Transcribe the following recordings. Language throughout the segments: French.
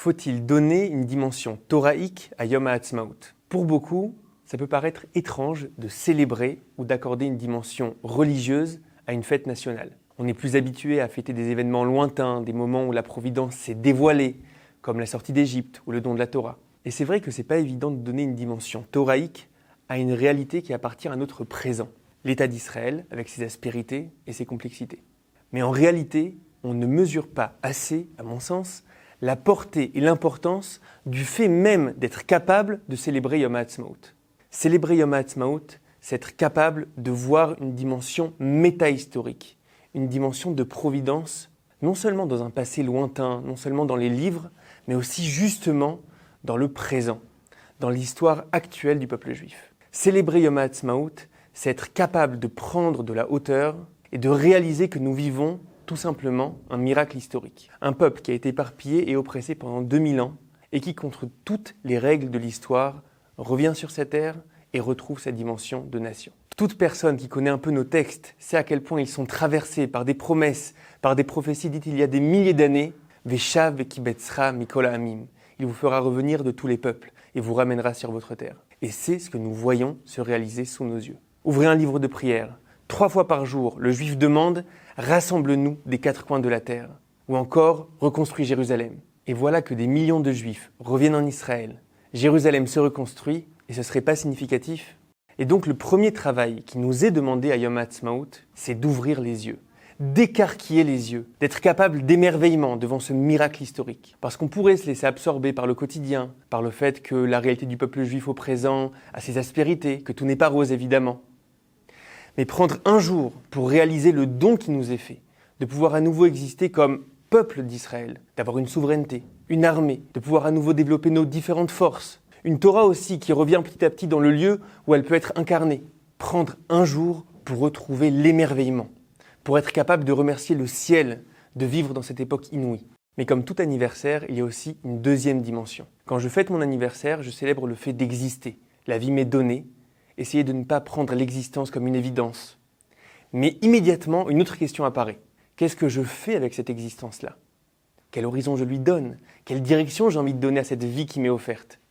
Faut-il donner une dimension thoraïque à Yom HaAtzmaut? Pour beaucoup, ça peut paraître étrange de célébrer ou d'accorder une dimension religieuse à une fête nationale. On est plus habitué à fêter des événements lointains, des moments où la Providence s'est dévoilée, comme la sortie d'Égypte ou le don de la Torah. Et c'est vrai que c'est pas évident de donner une dimension thoraïque à une réalité qui appartient à notre présent, l'État d'Israël avec ses aspérités et ses complexités. Mais en réalité, on ne mesure pas assez, à mon sens, la portée et l'importance du fait même d'être capable de célébrer Yom HaAtzmaut. Célébrer Yom HaAtzmaut, c'est être capable de voir une dimension métahistorique, une dimension de providence, non seulement dans un passé lointain, non seulement dans les livres, mais aussi justement dans le présent, dans l'histoire actuelle du peuple juif. Célébrer Yom HaAtzmaut, c'est être capable de prendre de la hauteur et de réaliser que nous vivons tout simplement un miracle historique. Un peuple qui a été éparpillé et oppressé pendant 2000 ans et qui, contre toutes les règles de l'histoire, revient sur cette terre et retrouve sa dimension de nation. Toute personne qui connaît un peu nos textes sait à quel point ils sont traversés par des promesses, par des prophéties dites il y a des milliers d'années. Veshav vekibetzra mikol ha'amim. Il vous fera revenir de tous les peuples et vous ramènera sur votre terre. Et c'est ce que nous voyons se réaliser sous nos yeux. Ouvrez un livre de prière. 3 fois par jour, le juif demande « Rassemble-nous des 4 coins de la terre » ou encore « Reconstruis Jérusalem ». Et voilà que des millions de juifs reviennent en Israël. Jérusalem se reconstruit et ce serait pas significatif? Et donc le premier travail qui nous est demandé à Yom HaAtzmaut, c'est d'ouvrir les yeux, d'écarquiller les yeux, d'être capable d'émerveillement devant ce miracle historique. Parce qu'on pourrait se laisser absorber par le quotidien, par le fait que la réalité du peuple juif au présent a ses aspérités, que tout n'est pas rose évidemment. Mais prendre un jour pour réaliser le don qui nous est fait, de pouvoir à nouveau exister comme peuple d'Israël, d'avoir une souveraineté, une armée, de pouvoir à nouveau développer nos différentes forces, une Torah aussi qui revient petit à petit dans le lieu où elle peut être incarnée. Prendre un jour pour retrouver l'émerveillement, pour être capable de remercier le ciel de vivre dans cette époque inouïe. Mais comme tout anniversaire, il y a aussi une deuxième dimension. Quand je fête mon anniversaire, je célèbre le fait d'exister. La vie m'est donnée. Essayez de ne pas prendre l'existence comme une évidence. Mais immédiatement, une autre question apparaît. Qu'est-ce que je fais avec cette existence-là? Quel horizon je lui donne? Quelle direction j'ai envie de donner à cette vie qui m'est offerte?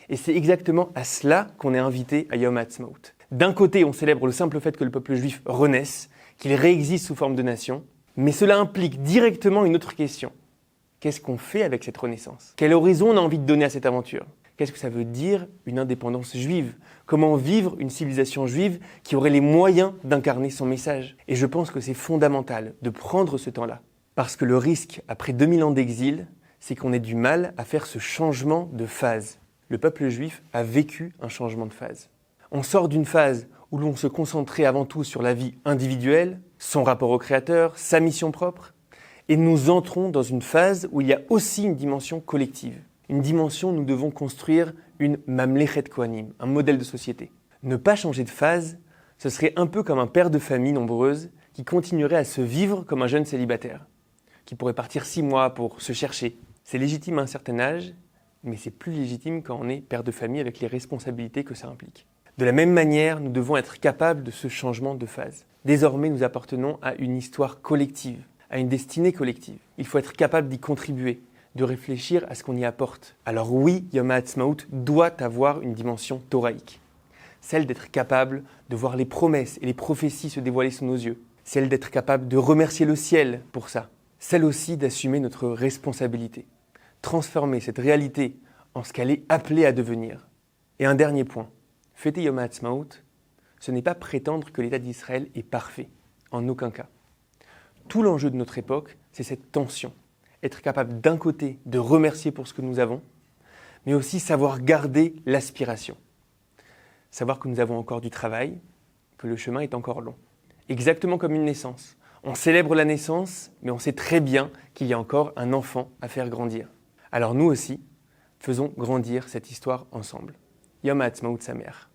Et c'est exactement à cela qu'on est invité à Yom HaAtzmaut. D'un côté, on célèbre le simple fait que le peuple juif renaisse, qu'il réexiste sous forme de nation, mais cela implique directement une autre question. Qu'est-ce qu'on fait avec cette renaissance? Quel horizon on a envie de donner à cette aventure? Qu'est-ce que ça veut dire une indépendance juive? Comment vivre une civilisation juive qui aurait les moyens d'incarner son message? Et je pense que c'est fondamental de prendre ce temps-là. Parce que le risque, après 2000 ans d'exil, c'est qu'on ait du mal à faire ce changement de phase. Le peuple juif a vécu un changement de phase. On sort d'une phase où l'on se concentrait avant tout sur la vie individuelle, son rapport au Créateur, sa mission propre, et nous entrons dans une phase où il y a aussi une dimension collective. Une dimension où nous devons construire une Mamlechet Kohanim, un modèle de société. Ne pas changer de phase, ce serait un peu comme un père de famille nombreuse qui continuerait à se vivre comme un jeune célibataire, qui pourrait partir 6 mois pour se chercher. C'est légitime à un certain âge, mais c'est plus légitime quand on est père de famille avec les responsabilités que ça implique. De la même manière, nous devons être capables de ce changement de phase. Désormais, nous appartenons à une histoire collective, à une destinée collective. Il faut être capable d'y contribuer, de réfléchir à ce qu'on y apporte. Alors oui, Yom HaAtzmaut doit avoir une dimension thoraïque. Celle d'être capable de voir les promesses et les prophéties se dévoiler sous nos yeux. Celle d'être capable de remercier le ciel pour ça. Celle aussi d'assumer notre responsabilité. Transformer cette réalité en ce qu'elle est appelée à devenir. Et un dernier point. Fêter Yom HaAtzmaut, ce n'est pas prétendre que l'État d'Israël est parfait. En aucun cas. Tout l'enjeu de notre époque, c'est cette tension. Être capable d'un côté de remercier pour ce que nous avons, mais aussi savoir garder l'aspiration. Savoir que nous avons encore du travail, que le chemin est encore long. Exactement comme une naissance. On célèbre la naissance, mais on sait très bien qu'il y a encore un enfant à faire grandir. Alors nous aussi, faisons grandir cette histoire ensemble. Yom HaAtzmaut Sameach.